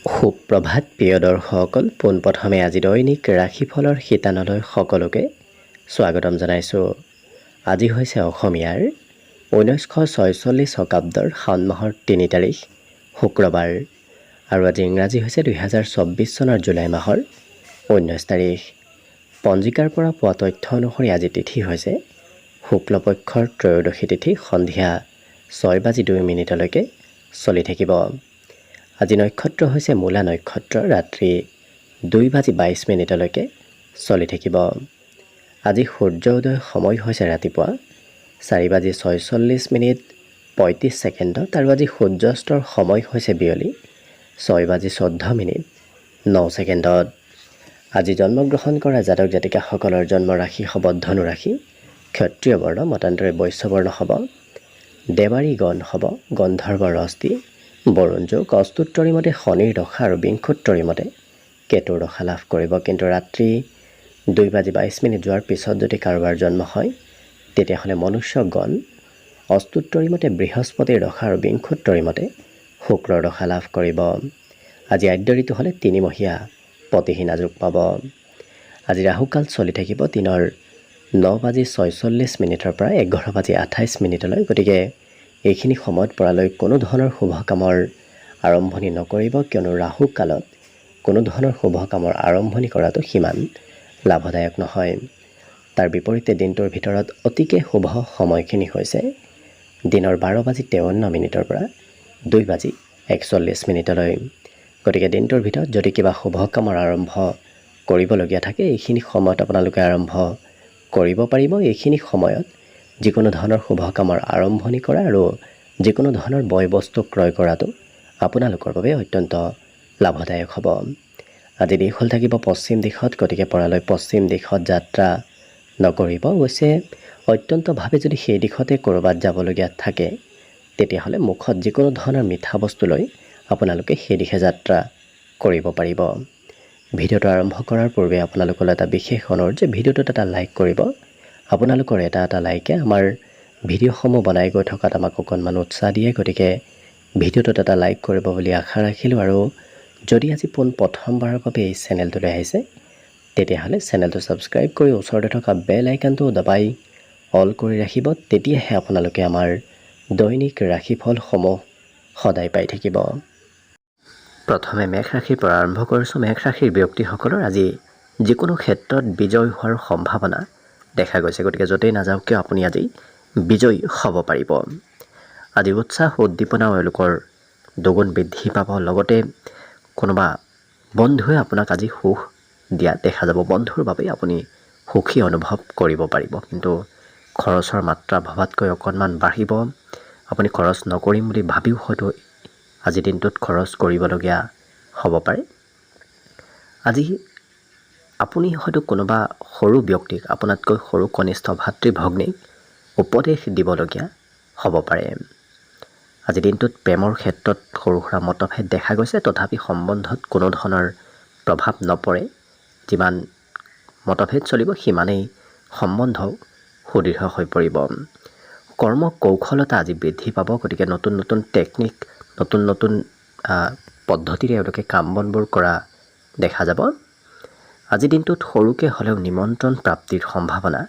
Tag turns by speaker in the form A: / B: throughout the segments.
A: সুপ্ৰভাত প্ৰিয় দৰ্শকসকল, পোনপ্ৰথমে আজি দৈনিক ৰাশিফলৰ শিতানলৈ সকলোকে স্বাগতম জনাইছোঁ। আজি হৈছে অসমীয়াৰ 1946 শকাব্দৰ শাওণ মাহৰ 3 তাৰিখ শুক্ৰবাৰ আৰু আজি ইংৰাজী হৈছে 2024 চনৰ জুলাই মাহৰ 19 তাৰিখ। পঞ্জিকাৰ পৰা পোৱা তথ্য অনুসৰি আজি তিথি হৈছে শুক্লপক্ষৰ ত্ৰয়োদশী তিথি, সন্ধিয়া 6:02 চলি থাকিব। আজি নক্ষত্ৰ হৈছে মূলা নক্ষত্ৰ, ৰাত্ৰি 2:22 চলি থাকিব। আজি সূৰ্য উদয় সময় হৈছে ৰাতিপুৱা 4:46:35 আৰু আজি সূৰ্যাস্তৰ সময় হৈছে বিয়লি 6:14:09। আজি জন্মগ্ৰহণ কৰা জাতক জাতিকাসকলৰ জন্ম ৰাশি হ'ব ধনু ৰাশি, ক্ষত্ৰিয় বৰ্ণ, মতান্তৰে বৈশ্য বৰ্ণ হ'ব, দেৱাৰী গণ হ'ব গন্ধৰ্ব ৰস্তি, বৰুণ যোগ, অস্তুত্তৰী মতে শনিৰ দশা আৰু বিংশোত্তৰী মতে কেতুৰ দশা লাভ কৰিব। কিন্তু ৰাত্ৰি 2:22 যোৱাৰ পিছত যদি কাৰোবাৰ জন্ম হয় তেতিয়াহ'লে মনুষ্য গণ, অস্তুত্তৰী মতে বৃহস্পতিৰ দশা আৰু বিংশোত্তৰী মতে শুক্ৰৰ দশা লাভ কৰিব। আজি আদ্য ঋতু হ'লে 3 মহীয়া পতিহীনা যোগ পাব। আজি ৰাহুকাল চলি থাকিব দিনৰ 9:46 পৰা 11:28। গতিকে এইখিনি সময়ত পৰালৈ কোনো ধৰণৰ শুভ কামৰ আৰম্ভণি নকৰিব, কিয়নো ৰাহু কালত কোনো ধৰণৰ শুভ কামৰ আৰম্ভণি কৰাটো সিমান লাভদায়ক নহয়। তাৰ বিপৰীতে দিনটোৰ ভিতৰত অতিকে শুভ সময়খিনি হৈছে দিনৰ 12:53 পৰা 2:41। গতিকে দিনটোৰ ভিতৰত যদি কিবা শুভ কামৰ আৰম্ভ কৰিবলগীয়া থাকে এইখিনি সময়ত আপোনালোকে আৰম্ভ কৰিব পাৰিব। এইখিনি সময়ত যিকোনো ধৰণৰ শুভ কামৰ আৰম্ভণি কৰা আৰু যিকোনো ধৰণৰ বয় বস্তু ক্ৰয় কৰাটো আপোনালোকৰ বাবে অত্যন্ত লাভদায়ক হ'ব। আজি দিশ হ'ল থাকিব পশ্চিম দিশত, গতিকে পৰালৈ পশ্চিম দিশত যাত্ৰা নকৰিব। অৱশ্যে অত্যন্তভাৱে যদি সেই দিশতে ক'ৰবাত যাবলগীয়া থাকে তেতিয়াহ'লে মুখত যিকোনো ধৰণৰ মিঠা বস্তু লৈ আপোনালোকে সেই দিশে যাত্ৰা কৰিব পাৰিব। ভিডিঅ'টো আৰম্ভ কৰাৰ পূৰ্বে আপোনালোকলৈ এটা বিশেষ অনুৰোধ যে ভিডিঅ'টোত এটা লাইক কৰিব। আপোনালোকৰ এটা লাইকে আমাৰ ভিডিঅ'সমূহ বনাই গৈ থকাত আমাক অকণমান উৎসাহ দিয়ে। গতিকে ভিডিঅ'টোত এটা লাইক কৰিব বুলি আশা ৰাখিলোঁ। আৰু যদি আজি প্ৰথমবাৰৰ বাবে এই চেনেলটোলৈ আহিছে তেতিয়াহ'লে চেনেলটো ছাবস্ক্ৰাইব কৰি ওচৰতে থকা বেল আইকনটো দবাই অল কৰি ৰাখিব। তেতিয়াহে আপোনালোকে আমাৰ দৈনিক ৰাশিফলসমূহ সদায় পাই থাকিব। প্ৰথমে মেঘ ৰাশিৰ পৰা আৰম্ভ কৰিছোঁ। মেঘ ৰাশিৰ ব্যক্তিসকলৰ আজি যিকোনো ক্ষেত্ৰত বিজয় হোৱাৰ সম্ভাৱনা দেখা গৈছে। গতিকে য'তেই নাযাওক কিয় আপুনি আজি বিজয়ী হ'ব পাৰিব। আজি উৎসাহ উদ্দীপনাও এওঁলোকৰ দুগুণ বৃদ্ধি পাব। লগতে কোনোবা বন্ধুৱে আপোনাক আজি সুখ দিয়া দেখা যাব। বন্ধুৰ বাবে আপুনি সুখী অনুভৱ কৰিব পাৰিব। কিন্তু খৰচৰ মাত্ৰা ভবাতকৈ অকণমান বাঢ়িব। আপুনি খৰচ নকৰিম বুলি ভাবিও হয়তো আজি দিনটোত খৰচ কৰিবলগীয়া হ'ব পাৰে। আজি আপুনি হয়তো কোনোবা সৰু ব্যক্তিক, আপোনাতকৈ সৰু কনিষ্ঠ ভাতৃ ভগ্নীক উপদেশ দিবলগীয়া হ'ব পাৰে। আজি দিনটোত প্ৰেমৰ ক্ষেত্ৰত সৰু সুৰা মতভেদ দেখা গৈছে, তথাপি সম্বন্ধত কোনো ধৰণৰ প্ৰভাৱ নপৰে। যিমান মতভেদ চলিব সিমানেই সম্বন্ধও সুদৃঢ় হৈ পৰিব। কৰ্ম কৌশলতা আজি বৃদ্ধি পাব। গতিকে নতুন নতুন টেকনিক, নতুন নতুন পদ্ধতিৰে এওঁলোকে কাম বনবোৰ কৰা দেখা যাব। আজি দিনটোত সৰুকৈ হ'লেও নিমন্ত্ৰণ প্ৰাপ্তিৰ সম্ভাৱনা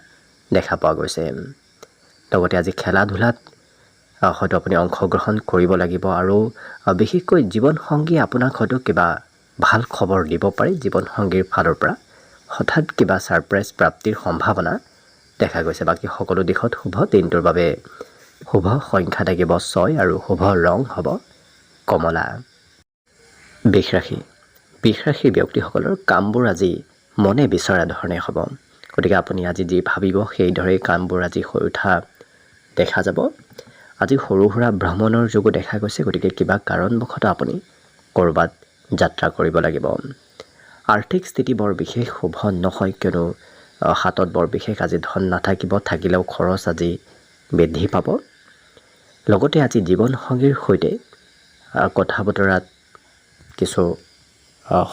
A: দেখা পোৱা গৈছে। লগতে আজি খেলা ধূলাত হয়তো আপুনি অংশগ্ৰহণ কৰিব লাগিব আৰু বিশেষকৈ জীৱনসংগী আপোনাক হয়তো কিবা ভাল খবৰ দিব পাৰে। জীৱনসংগীৰ ফালৰ পৰা হঠাৎ কিবা ছাৰপ্ৰাইজ প্ৰাপ্তিৰ সম্ভাৱনা দেখা গৈছে। বাকী সকলো দিশত শুভ। দিনটোৰ বাবে শুভ সংখ্যা থাকিব 6 আৰু শুভ ৰং হ'ব কমলা। বৃষ ৰাশি ব্যক্তিসকলৰ কামবোৰ আজি মনে বিচৰা ধৰণে হ'ব। গতিকে আপুনি আজি যি ভাবিব সেইদৰেই কামবোৰ আজি হৈ উঠা দেখা যাব। আজি সৰু সুৰা ভ্ৰমণৰ যোগো দেখা গৈছে। গতিকে কিবা কাৰণবশতঃ আপুনি ক'ৰবাত যাত্ৰা কৰিব লাগিব। আৰ্থিক স্থিতি বৰ বিশেষ শুভ নহয়, কিয়নো হাতত বৰ বিশেষ আজি ধন নাথাকিব। থাকিলেও খৰচ আজি বৃদ্ধি পাব। লগতে আজি জীৱনসংগীৰ সৈতে কথা বতৰাত কিছু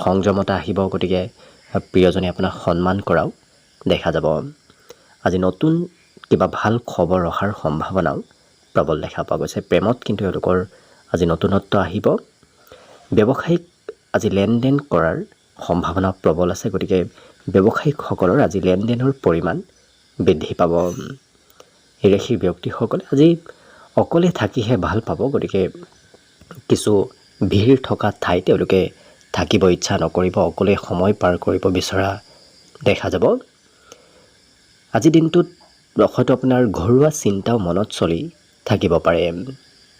A: সংযমতা আহিব। গতিকে প্ৰিয়জনে আপোনাক সন্মান কৰাও দেখা যাব। আজি নতুন কিবা ভাল খবৰ অহাৰ সম্ভাৱনাও প্ৰবল দেখা পোৱা গৈছে। প্ৰেমত কিন্তু এওঁলোকৰ আজি নতুনত্ব আহিব। ব্যৱসায়িক আজি লেনদেন কৰাৰ সম্ভাৱনা প্ৰবল আছে। গতিকে ব্যৱসায়িকসকলৰ আজি লেনদেনৰ পৰিমাণ বৃদ্ধি পাব। এই ৰাশিৰ ব্যক্তিসকলে আজি অকলে থাকিহে ভাল পাব। গতিকে কিছু ভিৰ থকা ঠাই তেওঁলোকে থাকিব ইচ্ছা নকৰিব, অকলে সময় পাৰ কৰিব বিচৰা দেখা যাব। আজিৰ দিনটোত হয়তো আপোনাৰ ঘৰুৱা চিন্তাও মনত চলি থাকিব পাৰে,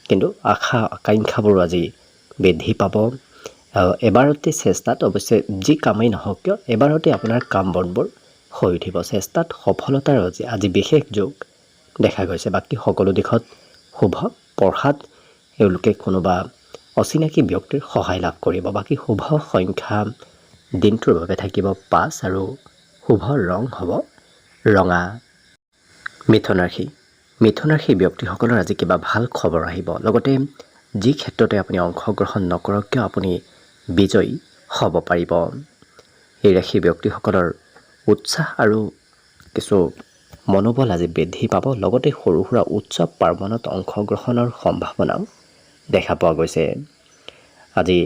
A: কিন্তু আশা আকাংক্ষাবোৰো আজি বৃদ্ধি পাব। এবাৰতে চেষ্টাত অৱশ্যে যি কামেই নহওক কিয় এবাৰতে আপোনাৰ কাম বনবোৰ হৈ উঠিব। চেষ্টাত সফলতাৰ আজি বিশেষ যোগ দেখা গৈছে। বাকী সকলো দিশত শুভ। পঢ়াত এওঁলোকে কোনোবা অচিনাকি ব্যক্তিৰ সহায় লাভ কৰিব। বাকী শুভ সংখ্যা দিনটোৰ বাবে থাকিব 5 আৰু শুভ ৰং হ'ব ৰঙা। মিথুন ৰাশি। মিথুন ৰাশি ব্যক্তিসকলৰ আজি কিবা ভাল খবৰ আহিব। লগতে যি ক্ষেত্ৰতে আপুনি অংশগ্ৰহণ নকৰক কিয় আপুনি বিজয়ী হ'ব পাৰিব। এই ৰাশি ব্যক্তিসকলৰ উৎসাহ আৰু কিছু মনোবল আজি বৃদ্ধি পাব। লগতে সৰু সুৰা উৎসৱ পাৰ্বণত অংশগ্ৰহণৰ সম্ভাৱনাও দেখা পোৱা গৈছে। আজি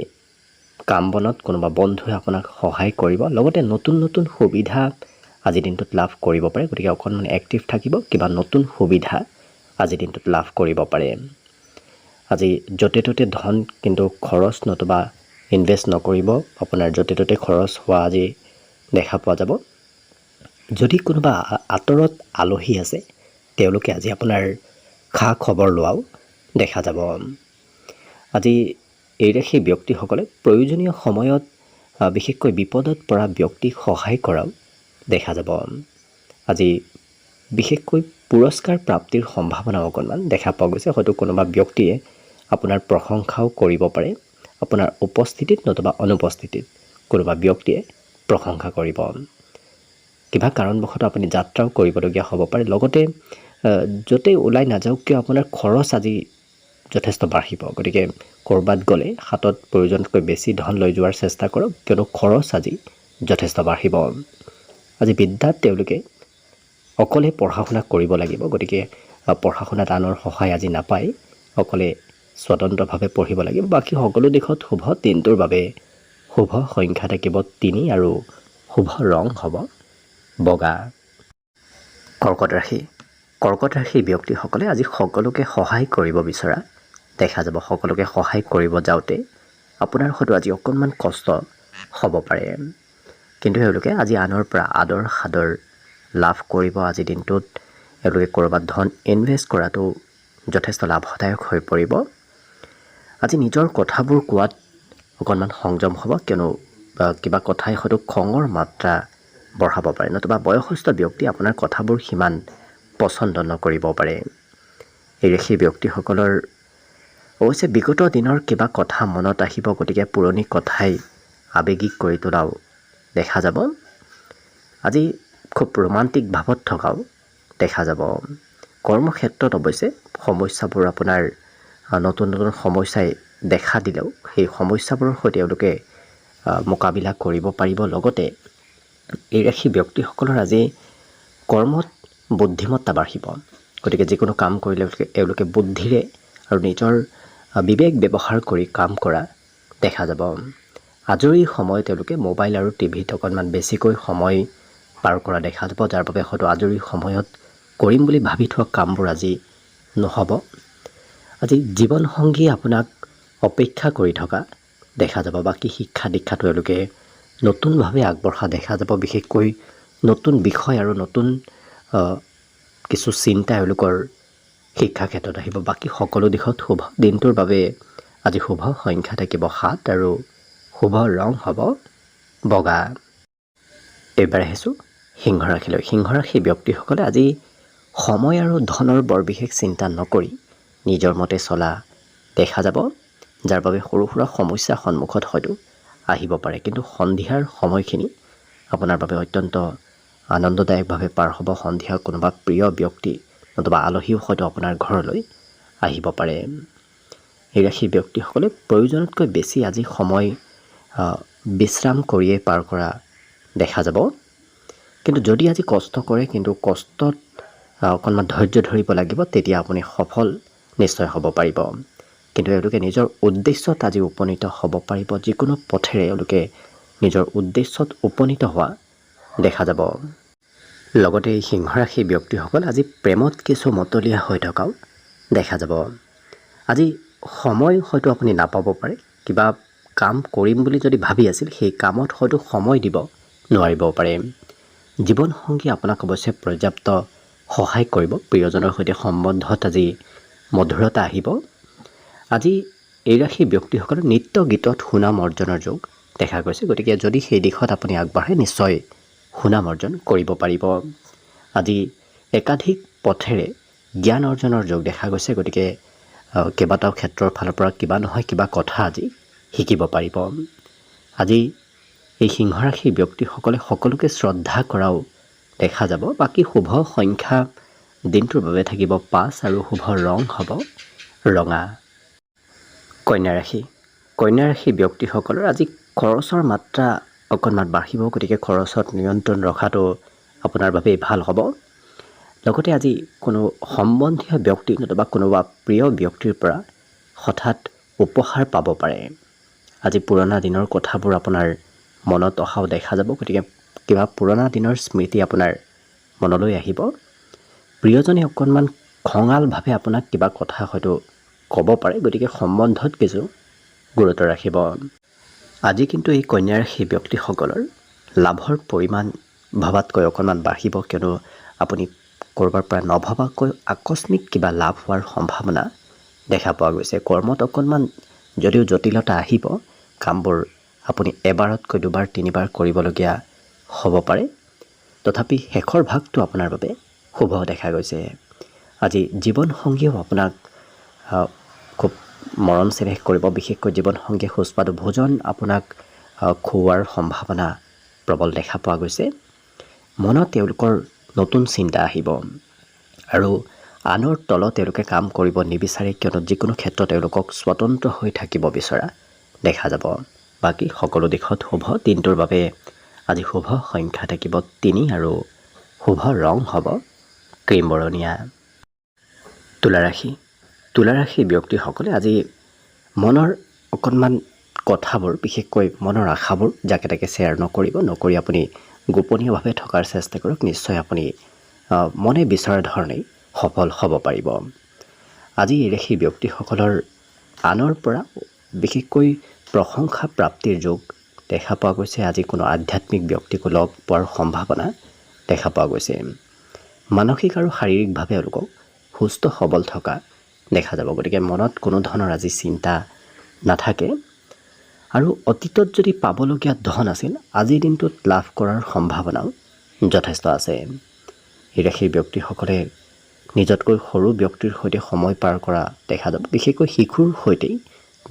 A: কাম বনত কোনোবা বন্ধুৱে আপোনাক সহায় কৰিব। লগতে নতুন নতুন সুবিধা আজিৰ দিনটোত লাভ কৰিব পাৰে। গতিকে অকণমান এক্টিভ থাকিব। কিবা নতুন সুবিধা আজিৰ দিনটোত লাভ কৰিব পাৰে। আজি য'তে ত'তে ধন কিন্তু খৰচ নতুবা ইনভেষ্ট নকৰিব। আপোনাৰ য'তে ত'তে খৰচ হোৱা আজি দেখা পোৱা যাব। যদি কোনোবা আঁতৰত আলহী আছে তেওঁলোকে আজি আপোনাৰ খা খবৰ লোৱাও দেখা যাব। আজি এই ৰাশি ব্যক্তিসকলে প্ৰয়োজনীয় সময়ত বিশেষকৈ বিপদত পৰা ব্যক্তিক সহায় কৰাও দেখা যাব। আজি বিশেষকৈ পুৰস্কাৰ প্ৰাপ্তিৰ সম্ভাৱনাও অকণমান দেখা পোৱা গৈছে। হয়তো কোনোবা ব্যক্তিয়ে আপোনাৰ প্ৰশংসাও কৰিব পাৰে। আপোনাৰ উপস্থিতিত নতুবা অনুপস্থিতিত কোনোবা ব্যক্তিয়ে প্ৰশংসা কৰিব। কিবা কাৰণবশতঃ আপুনি যাত্ৰাও কৰিবলগীয়া হ'ব পাৰে। লগতে য'তেই ওলাই নাযাওক কিয় আপোনাৰ খৰচ আজি যথেষ্ট বাঢ়িব। গতিকে ক'ৰবাত গ'লে হাতত প্ৰয়োজনতকৈ বেছি ধন লৈ যোৱাৰ চেষ্টা কৰক, কিয়নো খৰচ আজি যথেষ্ট বাঢ়িব। আজি বিদ্যাত তেওঁলোকে অকলে পঢ়া শুনা কৰিব লাগিব। গতিকে পঢ়া শুনাত আনৰ সহায় আজি নাপায়, অকলে স্বতন্ত্ৰভাৱে পঢ়িব লাগিব। বাকী সকলো দিশত শুভ। দিনটোৰ বাবে শুভ সংখ্যা থাকিব 3 আৰু শুভ ৰং হ'ব বগা। কৰ্কট ৰাশি। কৰ্কট ৰাশিৰ ব্যক্তিসকলে আজি সকলোকে সহায় কৰিব বিচৰা দেখা যাব। সকলোকে সহায় কৰিব যাওঁতে আপোনাৰ হয়তো আজি অকণমান কষ্ট হ'ব পাৰে, কিন্তু এওঁলোকে আজি আনৰ পৰা আদৰ সাদৰ লাভ কৰিব। আজিৰ দিনটোত এওঁলোকে ক'ৰবাত ধন ইনভেষ্ট কৰাটো যথেষ্ট লাভদায়ক হৈ পৰিব। আজি নিজৰ কথাবোৰ কোৱাত অকণমান সংযম হ'ব, কিয়নো কিবা কথাই হয়তো খঙৰ মাত্ৰা বঢ়াব পাৰে, নতুবা বয়সস্থ ব্যক্তি আপোনাৰ কথাবোৰ সিমান পচন্দ নকৰিব পাৰে। এই ৰাশি ব্যক্তিসকলৰ অৱশ্যে বিগত দিনৰ কিবা কথা মনত আহিব। গতিকে পুৰণি কথাই আৱেগিক কৰি তোলাও দেখা যাব। আজি খুব ৰোমান্টিক ভাৱত থকাও দেখা যাব। কৰ্মক্ষেত্ৰত অৱশ্যে সমস্যাবোৰ আপোনাৰ নতুন নতুন সমস্যাই দেখা দিলেও সেই সমস্যাবোৰৰ সৈতে তেওঁলোকে মোকাবিলা কৰিব পাৰিব। লগতে এই ৰাশি ব্যক্তিসকলৰ আজি কৰ্মত বুদ্ধিমত্তা বাঢ়িব। গতিকে যিকোনো কাম কৰিলে এওঁলোকে বুদ্ধিৰে আৰু নিজৰ বিবেক ব্যৱহাৰ কৰি কাম কৰা দেখা যাব। আজৰি সময়ত তেওঁলোকে মোবাইল আৰু টিভিত অকণমান বেছিকৈ সময় পাৰ কৰা দেখা যাব, যাৰ বাবে হয়তো আজৰি সময়ত কৰিম বুলি ভাবি থোৱা কামবোৰ আজি নহ'ব। আজি জীৱনসংগী আপোনাক অপেক্ষা কৰি থকা দেখা যাব। বাকী শিক্ষা দীক্ষাটো এওঁলোকে নতুনভাৱে আগবঢ়া দেখা যাব। বিশেষকৈ নতুন বিষয় আৰু নতুন কিছু চিন্তা এওঁলোকৰ শিক্ষা ক্ষেত্ৰত আহিব। বাকী সকলো দিশত শুভ। দিনটোৰ বাবে আজি শুভ সংখ্যা থাকিব 7 আৰু শুভ ৰং হ'ব বগা। এইবাৰ আহিছোঁ সিংহ ৰাশিলৈ। সিংহ ৰাশি ব্যক্তিসকলে আজি সময় আৰু ধনৰ বৰ বিশেষ চিন্তা নকৰি নিজৰ মতে চলা দেখা যাব, যাৰ বাবে সৰু সুৰা সমস্যা সন্মুখত হয়তো আহিব পাৰে। কিন্তু সন্ধিয়াৰ সময়খিনি আপোনাৰ বাবে অত্যন্ত আনন্দদায়কভাৱে পাৰ হ'ব। সন্ধিয়া কোনোবা প্ৰিয় ব্যক্তি নতুবা আলহীও হয়তো আপোনাৰ ঘৰলৈ আহিব পাৰে। এই ৰাশি ব্যক্তিসকলে প্ৰয়োজনতকৈ বেছি আজি সময় বিশ্ৰাম কৰিয়ে পাৰ কৰা দেখা যাব। কিন্তু যদি আজি কষ্ট কৰে, কিন্তু কষ্টত অকণমান ধৈৰ্য ধৰিব লাগিব, তেতিয়া আপুনি সফল নিশ্চয় হ'ব পাৰিব। কিন্তু এওঁলোকে নিজৰ উদ্দেশ্যত আজি উপনীত হ'ব পাৰিব। যিকোনো পথেৰে এওঁলোকে নিজৰ উদ্দেশ্যত উপনীত হোৱা দেখা যাব। লগতে এই সিংহ ৰাশি ব্যক্তিসকল আজি প্ৰেমত কিছু মতলীয়া হৈ থকাও দেখা যাব। আজি সময় হয়তো আপুনি নাপাব পাৰে। কিবা কাম কৰিম বুলি যদি ভাবি আছিল, সেই কামত হয়তো সময় দিব নোৱাৰিব পাৰে। জীৱনসংগী আপোনাক অৱশ্যে পৰ্যাপ্ত সহায় কৰিব। প্ৰিয়জনৰ সৈতে সম্বন্ধত আজি মধুৰতা আহিব। আজি এই ৰাশি ব্যক্তিসকলৰ নৃত্য গীতত সুনাম অৰ্জনৰ যোগ দেখা গৈছে। গতিকে যদি সেই দিশত আপুনি আগবাঢ়ে, নিশ্চয় সুনাম অৰ্জন কৰিব পাৰিব। আজি একাধিক পথেৰে জ্ঞান অৰ্জনৰ যোগ দেখা গৈছে। গতিকে কেইবাটাও ক্ষেত্ৰৰ ফালৰ পৰা কিবা নহয় কিবা কথা আজি শিকিব পাৰিব। আজি এই সিংহ ৰাশি ব্যক্তিসকলে সকলোকে শ্ৰদ্ধা কৰাও দেখা যাব। বাকী শুভ সংখ্যা দিনটোৰ বাবে থাকিব 5 আৰু শুভ ৰং হ'ব ৰঙা। কন্যা ৰাশি ব্যক্তিসকলৰ আজি খৰচৰ মাত্ৰা অকণমান বাঢ়িব। গতিকে খৰচত নিয়ন্ত্ৰণ ৰখাটো আপোনাৰ বাবে ভাল হ'ব। লগতে আজি কোনো সম্বন্ধীয় ব্যক্তি নতুবা কোনোবা প্ৰিয় ব্যক্তিৰ পৰা হঠাৎ উপহাৰ পাব পাৰে। আজি পুৰণা দিনৰ কথাবোৰ আপোনাৰ মনত অহাও দেখা যাব। গতিকে কিবা পুৰণা দিনৰ স্মৃতি আপোনাৰ মনলৈ আহিব। প্ৰিয়জনে অকণমান খঙালভাৱে আপোনাক কিবা কথা হয়তো ক'ব পাৰে। গতিকে সম্বন্ধত কিছু গুৰুত্ব ৰাখিব। আজি কিন্তু এই কন্যা ৰাশি ব্যক্তিসকলৰ লাভৰ পৰিমাণ ভবাতকৈ অকণমান বাঢ়িব। কিয়নো আপুনি ক'ৰবাৰ পৰা নভবাকৈ আকস্মিক কিবা লাভ হোৱাৰ সম্ভাৱনা দেখা পোৱা গৈছে। কৰ্মত অকণমান যদিও জটিলতা আহিব, কামবোৰ আপুনি এবাৰতকৈ দুবাৰ তিনিবাৰ কৰিবলগীয়া হ'ব পাৰে। তথাপি শেষৰ ভাগটো আপোনাৰ বাবে শুভ দেখা গৈছে। আজি জীৱনসংগীয়েও আপোনাক খুব মৰম চেনেহ কৰিব। বিশেষকৈ জীৱনসংগীয়ে সুস্বাদু ভোজন আপোনাক খুওৱাৰ সম্ভাৱনা প্ৰবল দেখা পোৱা গৈছে। মনত তেওঁলোকৰ নতুন চিন্তা আহিব আৰু আনৰ তলত তেওঁলোকে কাম কৰিব নিবিচাৰে। কিয়নো যিকোনো ক্ষেত্ৰত তেওঁলোকক স্বতন্ত্ৰ হৈ থাকিব বিচৰা দেখা যাব। বাকী সকলো দিশত শুভ। দিনটোৰ বাবে আজি শুভ সংখ্যা থাকিব 3 আৰু শুভ ৰং হ'ব ক্ৰীম বৰণীয়া। তুলা ৰাশি ব্যক্তিসকলে আজি মনৰ অকণমান কথাবোৰ, বিশেষকৈ মনৰ আশাবোৰ যাকে তাকে শ্বেয়াৰ নকৰি আপুনি গোপনীয়ভাৱে থকাৰ চেষ্টা কৰক। নিশ্চয় আপুনি মনে বিচৰা ধৰণেই সফল হ'ব পাৰিব। আজি এই ৰাশি ব্যক্তিসকলৰ আনৰ পৰা বিশেষকৈ প্ৰশংসা প্ৰাপ্তিৰ যোগ দেখা পোৱা গৈছে। আজি কোনো আধ্যাত্মিক ব্যক্তিকো লগ পোৱাৰ সম্ভাৱনা দেখা পোৱা গৈছে। মানসিক আৰু শাৰীৰিকভাৱে তেওঁলোকক সুস্থ সবল থকা দেখা যাব। গতিকে মনত কোনো ধৰণৰ আজি চিন্তা নাথাকে। আৰু অতীতত যদি পাবলগীয়া ধন আছিল, আজিৰ দিনটোত লাভ কৰাৰ সম্ভাৱনাও যথেষ্ট আছে। এই ৰাশিৰ ব্যক্তিসকলে নিজতকৈ সৰু ব্যক্তিৰ সৈতে সময় পাৰ কৰা দেখা যাব। বিশেষকৈ শিশুৰ সৈতেই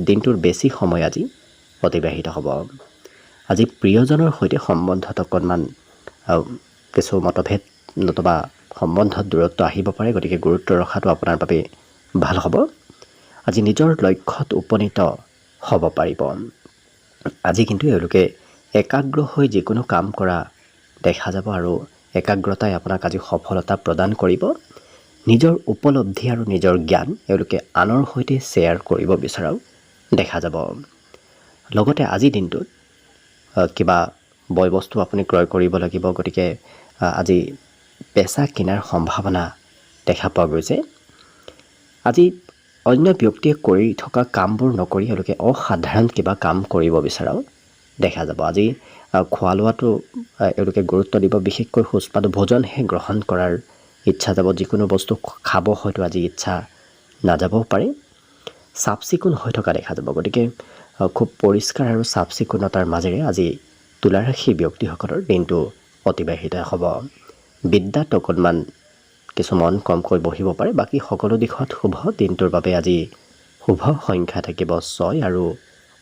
A: দিনটোৰ বেছি সময় আজি অতিবাহিত হ'ব। আজি প্ৰিয়জনৰ সৈতে সম্বন্ধত অকণমান কিছু মতভেদ নতুবা সম্বন্ধত দূৰত্ব আহিব পাৰে। গতিকে গুৰুত্ব ৰখাটো আপোনাৰ বাবে ভাল হ'ব। আজি নিজৰ লক্ষ্যত উপনীত হ'ব পাৰিব। আজি কিন্তু এওঁলোকে একাগ্ৰ হৈ যিকোনো কাম কৰা দেখা যাব আৰু একাগ্ৰতাই আপোনাক আজি সফলতা প্ৰদান কৰিব। নিজৰ উপলব্ধি আৰু নিজৰ জ্ঞান এওঁলোকে আনৰ সৈতে শ্বেয়াৰ কৰিব বিচৰাও দেখা যাব। লগতে আজিৰ দিনটোত কিবা বয় বস্তু আপুনি ক্ৰয় কৰিব লাগিব। গতিকে আজি বেচা কিনাৰ সম্ভাৱনা দেখা পোৱা গৈছে। আজি অন্য ব্যক্তিয়ে কৰি থকা কামবোৰ নকৰি এওঁলোকে অসাধাৰণ কিবা কাম কৰিব বিচৰাও দেখা যাব। আজি খোৱা লোৱাটো এওঁলোকে গুৰুত্ব দিব। বিশেষকৈ সুস্বাদু ভোজনহে গ্ৰহণ কৰাৰ ইচ্ছা যাব। যিকোনো বস্তু খাব হয়তো আজি ইচ্ছা নাযাবও পাৰে। চাফ চিকুণ হৈ থকা দেখা যাব। গতিকে খুব পৰিষ্কাৰ আৰু চাফ চিকুণতাৰ মাজেৰে আজি তুলা ৰাশি ব্যক্তিসকলৰ দিনটো অতিবাহিত হ'ব। বিদ্যাত অকণমান কিছু মন কমকৈ বহিব পাৰে। বাকী সকলো দিশত শুভ। দিনটোৰ বাবে আজি শুভ সংখ্যা থাকিব 6 আৰু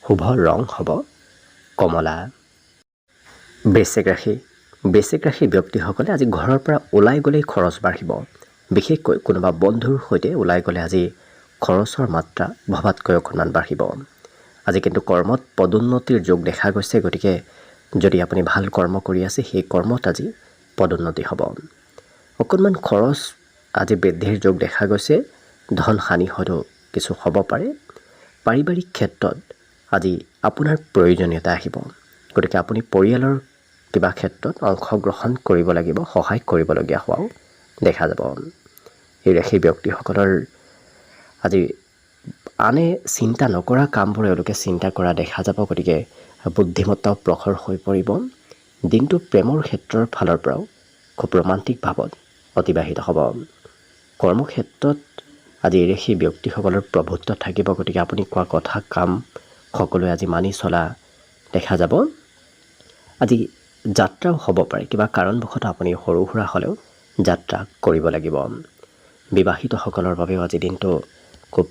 A: শুভ ৰং হ'ব কমলা। বৃশ্চিক ৰাশি ব্যক্তিসকলে আজি ঘৰৰ পৰা ওলাই গ'লেই খৰচ বাঢ়িব। বিশেষকৈ কোনোবা বন্ধুৰ সৈতে ওলাই গ'লে আজি খৰচৰ মাত্ৰা ভবাতকৈ অকণমান বাঢ়িব। আজি কিন্তু কৰ্মত পদোন্নতিৰ যোগ দেখা গৈছে। গতিকে যদি আপুনি ভাল কৰ্ম কৰি আছে, সেই কৰ্মত আজি পদোন্নতি হ'ব। অকণমান খৰচ আজি বৃদ্ধিৰ যোগ দেখা গৈছে। ধন হানি হয়তো কিছু হ'ব পাৰে। পাৰিবাৰিক ক্ষেত্ৰত আজি আপোনাৰ প্ৰয়োজনীয়তা আহিব। গতিকে আপুনি পৰিয়ালৰ কিবা ক্ষেত্ৰত অংশগ্ৰহণ কৰিব লাগিব, সহায় কৰিবলগীয়া হোৱাও দেখা যাব। এই ৰাশি ব্যক্তিসকলৰ আজি আনে চিন্তা নকৰা কামবোৰ এওঁলোকে চিন্তা কৰা দেখা যাব। গতিকে বুদ্ধিমত্তাও প্ৰখৰ হৈ পৰিব। দিনটো প্ৰেমৰ ক্ষেত্ৰৰ ফালৰ পৰাও খুব ৰোমান্টিক ভাৱত অতিবাহিত হ'ব। কৰ্মক্ষেত্ৰত আজি এই ৰাশি ব্যক্তিসকলৰ প্ৰভুত্ব থাকিব। গতিকে আপুনি কোৱা কথা কাম সকলোৱে আজি মানি চলা দেখা যাব। আজি যাত্ৰাও হ'ব পাৰে, কিবা কাৰণবশতঃ আপুনি সৰু সুৰা হ'লেও যাত্ৰা কৰিব লাগিব। বিবাহিতসকলৰ বাবেও আজি দিনটো খুব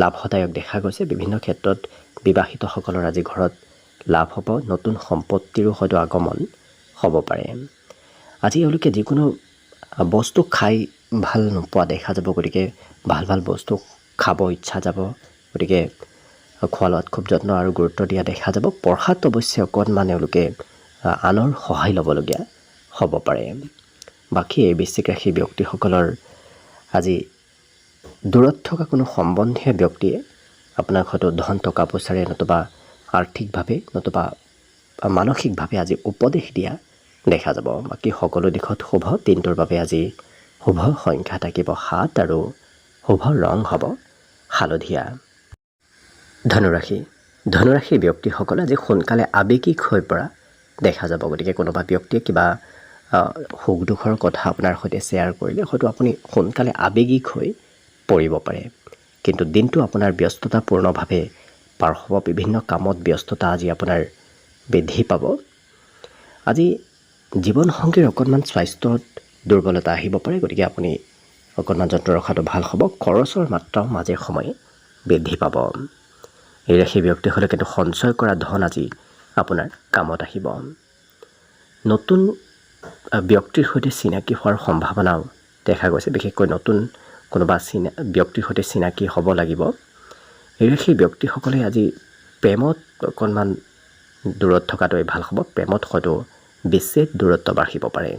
A: লাভদায়ক দেখা গৈছে। বিভিন্ন ক্ষেত্ৰত বিবাহিতসকলৰ আজি ঘৰত লাভ হ'ব, নতুন সম্পত্তিৰো হয়তো আগমন হ'ব পাৰে। আজি এওঁলোকে যিকোনো বস্তু খাই ভাল নোপোৱা দেখা যাব। গতিকে ভাল ভাল বস্তু খাব ইচ্ছা যাব। গতিকে খোৱা লোৱাত খুব যত্ন আৰু গুৰুত্ব দিয়া দেখা যাব। পঢ়াত অৱশ্যে অকণমান এওঁলোকে আনৰ সহায় ল'বলগীয়া হ'ব পাৰে। বাকী এই বৃশ্চিক ৰাশি ব্যক্তিসকলৰ আজি দূৰত থকা কোনো সম্বন্ধীয় ব্যক্তিয়ে আপোনাক হয়তো ধন টকা পইচাৰে নতুবা আৰ্থিকভাৱে নতুবা মানসিকভাৱে আজি উপদেশ দিয়া দেখা যাব। বাকী সকলো দিশত শুভ। দিনটোৰ বাবে আজি শুভ সংখ্যা থাকিব 7 আৰু শুভ ৰং হ'ব হালধীয়া। ধনুৰাশি ব্যক্তিসকলে আজি সোনকালে আৱেগিক হৈ পৰা দেখা যাব। গতিকে কোনোবা ব্যক্তিয়ে কিবা সুখ দুখৰ কথা আপোনাৰ সৈতে শ্বেয়াৰ কৰিলে হয়তো আপুনি সোনকালে আৱেগিক হৈ পৰিব পাৰে। কিন্তু দিনটো আপোনাৰ ব্যস্ততাপূৰ্ণভাৱে পাৰ হ'ব। বিভিন্ন কামত ব্যস্ততা আজি আপোনাৰ বৃদ্ধি পাব। আজি জীৱনসংগীৰ অকণমান স্বাস্থ্যত দুৰ্বলতা আহিব পাৰে। গতিকে আপুনি অকণমান যত্ন ৰখাটো ভাল হ'ব। খৰচৰ মাত্ৰাও মাজে সময়ে বৃদ্ধি পাব। এই ৰাশি ব্যক্তিসকলে কিন্তু সঞ্চয় কৰা ধন আজি আপোনাৰ কামত আহিব। নতুন ব্যক্তিৰ সৈতে চিনাকি হোৱাৰ সম্ভাৱনাও দেখা গৈছে। বিশেষকৈ নতুন কোনোবা ব্যক্তিৰ সৈতে চিনাকি হ'ব লাগিব। এই ৰাশি ব্যক্তিসকলে আজি প্ৰেমত অকণমান দূৰত থকাটোৱে ভাল হ'ব। প্ৰেমত হয়তো বিচ্ছেদ দূৰত্ব বাঢ়িব পাৰে।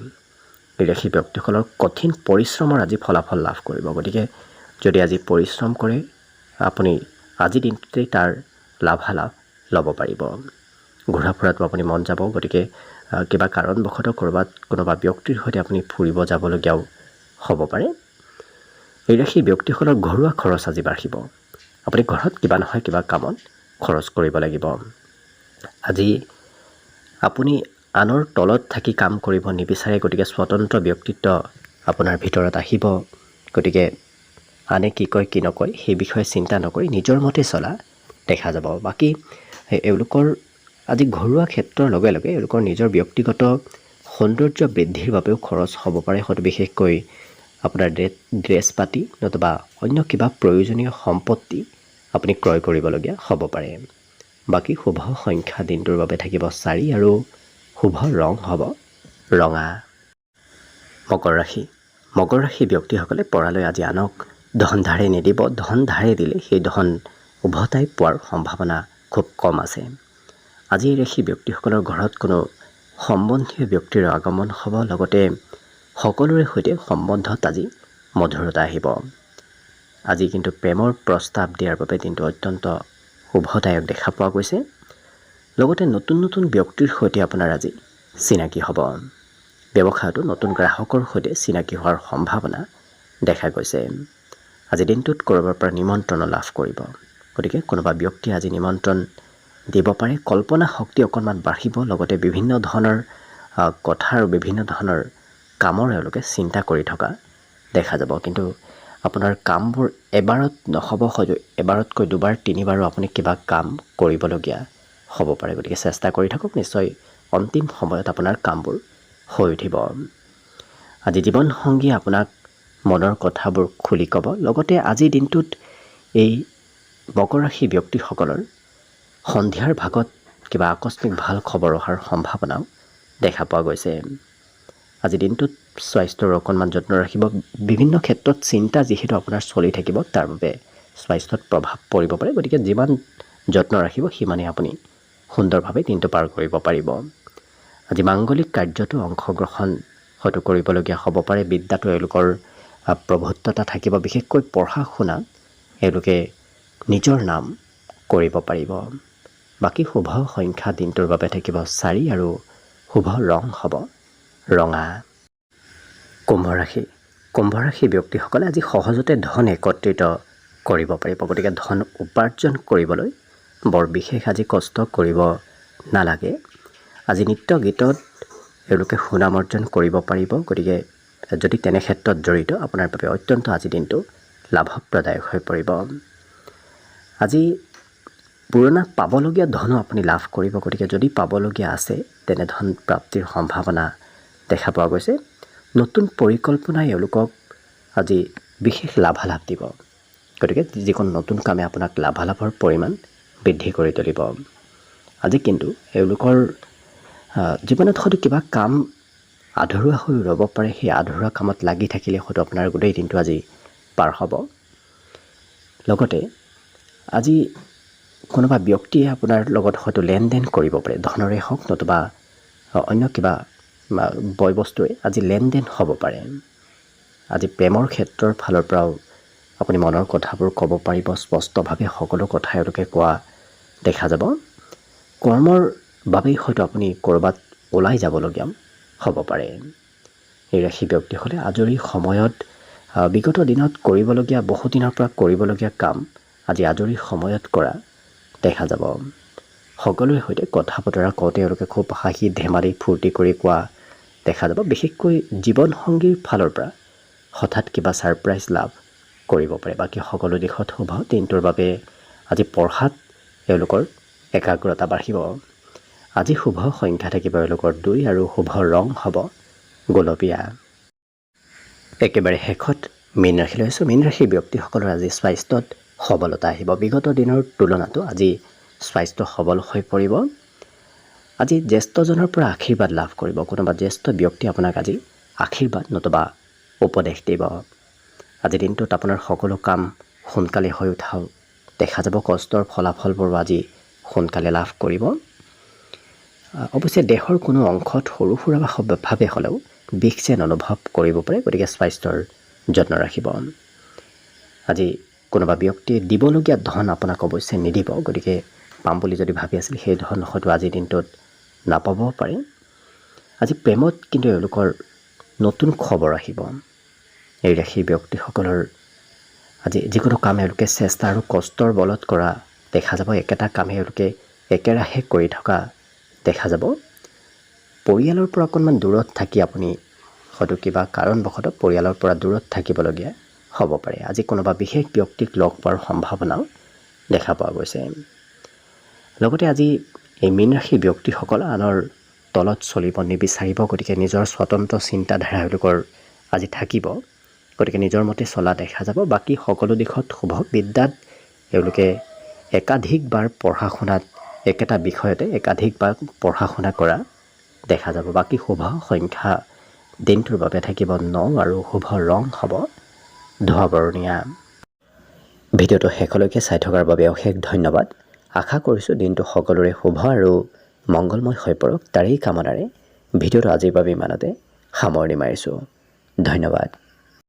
A: এই ৰাশি ব্যক্তিসকলৰ কঠিন পৰিশ্ৰমৰ আজি ফলাফল লাভ কৰিব। গতিকে যদি আজি পৰিশ্ৰম কৰে আপুনি আজি দিনটোতেই তাৰ লাভালাভ ল'ব পাৰিব। ঘূৰা ফুৰাটো আপুনি মন যাব। গতিকে কিবা কাৰণবশতঃ ক'ৰবাত কোনোবা ব্যক্তিৰ সৈতে আপুনি ফুৰিব যাবলগীয়াও হ'ব পাৰে। এই ৰাশি ব্যক্তিসকলৰ ঘৰুৱা খৰচ আজি বাঢ়িব। আপুনি ঘৰত কিবা নহয় কিবা কামত খৰচ কৰিব লাগিব। আজি আপুনি আনৰ তলত থাকি কাম কৰিব নিবিচাৰে। গতিকে স্বতন্ত্ৰ ব্যক্তিত্ব আপোনাৰ ভিতৰত আহিব। গতিকে আনে কি কয় কি নকয় সেই বিষয়ে চিন্তা নকৰি নিজৰ মতে চলা দেখা যাব। বাকী এওঁলোকৰ আজি ঘৰুৱা ক্ষেত্ৰৰ লগে লগে এওঁলোকৰ নিজৰ ব্যক্তিগত সৌন্দৰ্য বৃদ্ধিৰ বাবেও খৰচ হ'ব পাৰে। হয়তো বিশেষকৈ আপোনাৰ ড্ৰেছ পাতি নতুবা অন্য কিবা প্ৰয়োজনীয় সম্পত্তি আপুনি ক্ৰয় কৰিবলগীয়া হ'ব পাৰে। বাকী শুভ সংখ্যা দিনটোৰ বাবে থাকিব 4 আৰু শুভ ৰং হ'ব ৰঙা। মকৰ ৰাশি ব্যক্তিসকলে পৰালৈ আজি আনক ধন ধাৰে নিদিব। ধন ধাৰে দিলে সেই ধন উভতাই পোৱাৰ সম্ভাৱনা খুব কম আছে। আজি এই ৰাশি ব্যক্তিসকলৰ ঘৰত কোনো সম্বন্ধীয় ব্যক্তিৰ আগমন হ'ব। লগতে সকলোৰে সৈতে সম্বন্ধত আজি মধুৰতা আহিব। আজি কিন্তু প্ৰেমৰ প্ৰস্তাৱ দিয়াৰ বাবে দিনটো অত্যন্ত শুভদায়ক দেখা পোৱা গৈছে। লগতে নতুন নতুন ব্যক্তিৰ সৈতে আপোনাৰ আজি চিনাকি হ'ব। ব্যৱসায়তো নতুন গ্ৰাহকৰ সৈতে চিনাকি হোৱাৰ সম্ভাৱনা দেখা গৈছে। আজি দিনটোত ক'ৰবাৰ পৰা নিমন্ত্ৰণ লাভ কৰিব। গতিকে কোনোবা ব্যক্তিয়ে আজি নিমন্ত্ৰণ দিব পাৰে। কল্পনা শক্তি অকণমান বাঢ়িব। লগতে বিভিন্ন ধৰণৰ কথা আৰু বিভিন্ন ধৰণৰ কামৰ এওঁলোকে চিন্তা কৰি থকা দেখা যাব। কিন্তু আপোনাৰ কামবোৰ এবাৰত নহ'ব। হয়তো এবাৰতকৈ দুবাৰ তিনিবাৰো আপুনি কিবা কাম কৰিবলগীয়া হ'ব পাৰে। গতিকে চেষ্টা কৰি থাকক। নিশ্চয় অন্তিম সময়ত আপোনাৰ কামবোৰ হৈ উঠিব। আজি জীৱনসংগীয়ে আপোনাক মনৰ কথাবোৰ খুলি ক'ব। লগতে আজিৰ দিনটোত এই মকৰ ৰাশি ব্যক্তিসকলৰ সন্ধিয়াৰ ভাগত কিবা আকস্মিক ভাল খবৰ অহাৰ সম্ভাৱনাও দেখা পোৱা গৈছে। আজি দিনটোত স্বাস্থ্যৰ অকণমান যত্ন ৰাখিব। বিভিন্ন ক্ষেত্ৰত চিন্তা যিহেতু আপোনাৰ চলি থাকিব তাৰ বাবে স্বাস্থ্যত প্ৰভাৱ পৰিব পাৰে। গতিকে যিমান যত্ন ৰাখিব সিমানেই আপুনি সুন্দৰভাৱে দিনটো পাৰ কৰিব পাৰিব। আজি মাংগলিক কাৰ্যতো অংশগ্ৰহণ হয়তো কৰিবলগীয়া হ'ব পাৰে। বিদ্যাটো এওঁলোকৰ প্ৰভুত্বতা থাকিব। বিশেষকৈ পঢ়া শুনাত এওঁলোকে নিজৰ নাম কৰিব পাৰিব। বাকী শুভ সংখ্যা দিনটোৰ বাবে থাকিব 4 আৰু শুভ ৰং হ'ব ৰঙা। কুম্ভ ৰাশি ব্যক্তিসকলে আজি সহজতে ধন একত্ৰিত কৰিব পাৰিব। গতিকে ধন উপাৰ্জন কৰিবলৈ বৰ বিশেষ আজি কষ্ট কৰিব নালাগে। আজি নৃত্য গীতত এওঁলোকে সুনাম অৰ্জন কৰিব পাৰিব। গতিকে যদি তেনে ক্ষেত্ৰত জড়িত আপোনাৰ বাবে অত্যন্ত আজি দিনটো লাভপ্ৰদায়ক হৈ পৰিব। আজি পুৰণা পাবলগীয়া ধনো আপুনি লাভ কৰিব। গতিকে যদি পাবলগীয়া আছে তেনে ধন প্ৰাপ্তিৰ সম্ভাৱনা দেখা পোৱা গৈছে। নতুন পৰিকল্পনাই এওঁলোকক আজি বিশেষ লাভালাভ দিব। গতিকে যিকোনো নতুন কামে আপোনাক লাভালাভৰ পৰিমাণ বৃদ্ধি কৰি তুলিব। আজি কিন্তু এওঁলোকৰ জীৱনত হয়তো কিবা কাম আধৰুৱা হৈ ৰ'ব পাৰে। সেই আধৰুৱা কামত লাগি থাকিলে হয়তো আপোনাৰ গোটেই দিনটো আজি পাৰ হ'ব। লগতে আজি কোনোবা ব্যক্তিয়ে আপোনাৰ লগত হয়তো লেনদেন কৰিব পাৰে। ধনৰে হওক নতুবা অন্য কিবা বয় বস্তুৰে আজি লেনদেন হ'ব পাৰে। আজি প্ৰেমৰ ক্ষেত্ৰৰ ফালৰ পৰাও আপুনি মনৰ কথাবোৰ ক'ব পাৰিব। স্পষ্টভাৱে সকলো কথা এওঁলোকে কোৱা দেখা যাব। কৰ্মৰ বাবেই হয়তো আপুনি ক'ৰবাত ওলাই যাবলগীয়া হ'ব পাৰে। এই ৰাশি ব্যক্তিসকলে আজৰি সময়ত বিগত দিনত কৰিবলগীয়া বহুদিনৰ পৰা কৰিবলগীয়া কাম আজি আজৰি সময়ত কৰা দেখা যাব। সকলোৰে সৈতে কথা বতৰা কওঁতে এওঁলোকে খুব হাঁহি ধেমালি ফূৰ্তি কৰি কোৱা দেখা যাব। বিশেষকৈ জীৱনসংগীৰ ফালৰ পৰা হঠাৎ কিবা ছাৰপ্ৰাইজ লাভ কৰিব পাৰে। বাকী সকলো দিশত শুভ। দিনটোৰ বাবে আজি পঢ়াত এওঁলোকৰ একাগ্ৰতা বাঢ়িব। আজি শুভ সংখ্যা থাকিব এওঁলোকৰ 2 আৰু শুভ ৰং হ'ব গোলপীয়া। একেবাৰে শেষত মীন ৰাশিলৈ আছোঁ। মীন ৰাশিৰ ব্যক্তিসকলৰ আজি স্বাস্থ্যত সবলতা আহিব। বিগত দিনৰ তুলনাতো আজি স্বাস্থ্য সবল হৈ পৰিব। আজি জ্যেষ্ঠজনৰ পৰা আশীৰ্বাদ লাভ কৰিব। কোনোবা জ্যেষ্ঠ ব্যক্তি আপোনাক আজি আশীৰ্বাদ নতুবা উপদেশ দিব। আজি দিনটোত আপোনাৰ সকলো কাম সোনকালে হৈ উঠাও দেখা যাব। কষ্টৰ ফলাফলবোৰ আজি সোনকালে লাভ কৰিব। অৱশ্যে দেহৰ কোনো অংশত সৰু সুৰাভাৱে হ'লেও বিষ যেন অনুভৱ কৰিব পাৰে। গতিকে স্বাস্থ্যৰ যত্ন ৰাখিব। আজি কোনোবা ব্যক্তিয়ে দিবলগীয়া ধন আপোনাক অৱশ্যে নিদিব। গতিকে পাম বুলি যদি ভাবি আছিল সেই ধন হয়তো আজিৰ দিনটোত নাপাবও পাৰে। আজি প্ৰেমত কিন্তু এওঁলোকৰ নতুন খবৰ আহিব। এই ৰাশিৰ ব্যক্তিসকলৰ আজি যিকোনো কাম এওঁলোকে চেষ্টা আৰু কষ্টৰ বলত কৰা দেখা যাব। একেটা কামে এওঁলোকে একেৰাহে কৰি থকা দেখা যাব। পৰিয়ালৰ পৰা অকণমান দূৰত থাকি আপুনি হয়তো কিবা কাৰণবশতঃ পৰিয়ালৰ পৰা দূৰত থাকিবলগীয়া হ'ব পাৰে। আজি কোনোবা বিশেষ ব্যক্তিক লগ পোৱাৰ সম্ভাৱনাও দেখা পোৱা গৈছে। লগতে আজি এই মীন ৰাশিৰ ব্যক্তিসকল আনৰ তলত চলিব নিবিচাৰিব। গতিকে নিজৰ স্বতন্ত্ৰ চিন্তাধাৰা এওঁলোকৰ আজি থাকিব। গতিকে নিজৰ মতে চলা দেখা যাব। বাকী সকলো দিশত শুভ। বিদ্যাত এওঁলোকে একাধিকবাৰ পঢ়া শুনাত একেটা বিষয়তে একাধিকবাৰ পঢ়া শুনা কৰা দেখা যাব। বাকী শুভ সংখ্যা দিনটোৰ বাবে থাকিব 9 আৰু শুভ ৰং হ'ব ধোঁৱা বৰণীয়া। ভিডিঅ'টো শেষলৈকে চাই থকাৰ বাবে অশেষ ধন্যবাদ। আশা কৰিছোঁ দিনটো সকলোৰে শুভ আৰু মংগলময় হৈ পৰক। তাৰেই কামনাৰে ভিডিঅ'টো আজিৰ বাবে ইমানতে সামৰণি মাৰিছোঁ। ধন্যবাদ।